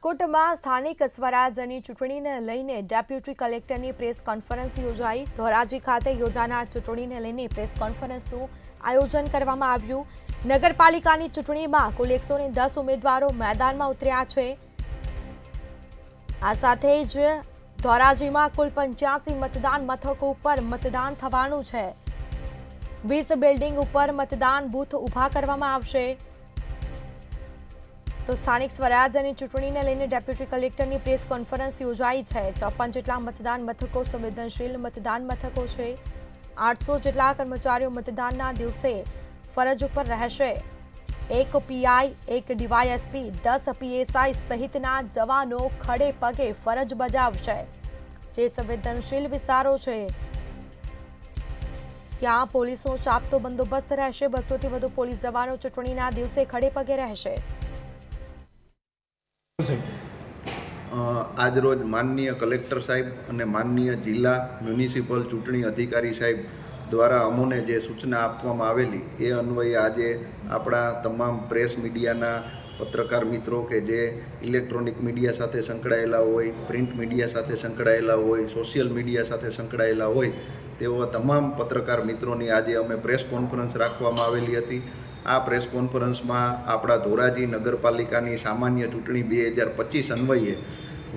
રાજકોટમાં સ્થાનિક સ્વરાજ્યની ચૂંટણીને લઈને ડેપ્યુટી કલેક્ટરની પ્રેસ કોન્ફરન્સ યોજાઈ। ધોરાજી ખાતે યોજાનાર ચૂંટણીને લઈને પ્રેસ કોન્ફરન્સનું આયોજન કરવામાં આવ્યું। નગરપાલિકાની ચૂંટણીમાં કુલ 110 ઉમેદવારો મેદાનમાં ઉતર્યા છે। આ સાથે જ ધોરાજીમાં કુલ 85 મતદાન મથકો ઉપર મતદાન થવાનું છે। 20 બિલ્ડિંગ ઉપર મતદાન બૂથ ઊભા કરવામાં આવશે। તો સ્થાનિક સ્વરાજ્યની ચૂંટણીને લઈને ડેપ્યુટી કલેક્ટરની પ્રેસ કોન્ફરન્સ યોજાઈ છે। 54 જેટલા મતદાન મથકો સંવેદનશીલ મતદાન મથકો છે। 800 જેટલા કર્મચારીઓ મતદાનના દિવસે ફરજ ઉપર રહેશે। 1 પીઆઈ, 1 ડીવાયએસપી, 10 પીએસઆઈ સહિતના જવાનો ખડે પગે ફરજ બજાવશે। જે સંવેદનશીલ વિસ્તારો છે ત્યાં પોલીસનો ચાપતો બંદોબસ્ત રહેશે। 200થી વધુ પોલીસ જવાનો ચૂંટણીના દિવસે ખડે પગે રહેશે। આજરોજ માનનીય કલેક્ટર સાહેબ અને માનનીય જિલ્લા મ્યુનિસિપલ ચૂંટણી અધિકારી સાહેબ દ્વારા અમોને જે સૂચના આપવામાં આવેલી એ અન્વયે આજે આપણા તમામ પ્રેસ મીડિયાના પત્રકાર મિત્રો કે જે ઇલેક્ટ્રોનિક મીડિયા સાથે સંકળાયેલા હોય, પ્રિન્ટ મીડિયા સાથે સંકળાયેલા હોય, સોશિયલ મીડિયા સાથે સંકળાયેલા હોય તેવા તમામ પત્રકાર મિત્રોની આજે અમે પ્રેસ કોન્ફરન્સ રાખવામાં આવેલી હતી। આ પ્રેસ કોન્ફરન્સમાં આપણા ધોરાજી નગરપાલિકાની સામાન્ય ચૂંટણી 2025 અન્વયે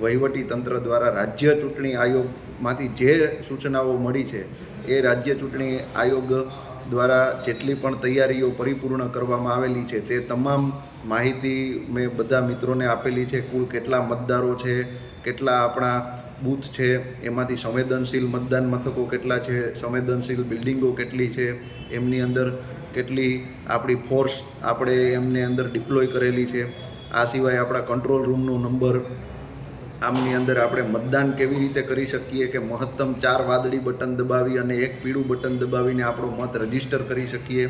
વહીવટી તંત્ર દ્વારા રાજ્ય ચૂંટણી આયોગમાંથી જે સૂચનાઓ મળી છે એ રાજ્ય ચૂંટણી આયોગ દ્વારા જેટલી પણ તૈયારીઓ પરિપૂર્ણ કરવામાં આવેલી છે તે તમામ માહિતી મેં બધા મિત્રોને આપેલી છે। કુલ કેટલા મતદારો છે, કેટલા આપણા બૂથ છે, એમાંથી સંવેદનશીલ મતદાન મથકો કેટલા છે, સંવેદનશીલ બિલ્ડિંગો કેટલી છે, એમની અંદર કેટલી આપણી ફોર્સ આપણે એમને અંદર ડિપ્લોય કરેલી છે। આ સિવાય આપણા કંટ્રોલ રૂમનો નંબર, આમની અંદર આપણે મતદાન કેવી રીતે કરી શકીએ કે મહત્તમ 4 વાદળી બટન દબાવી અને 1 પીળું બટન દબાવીને આપણો મત રજીસ્ટર કરી શકીએ।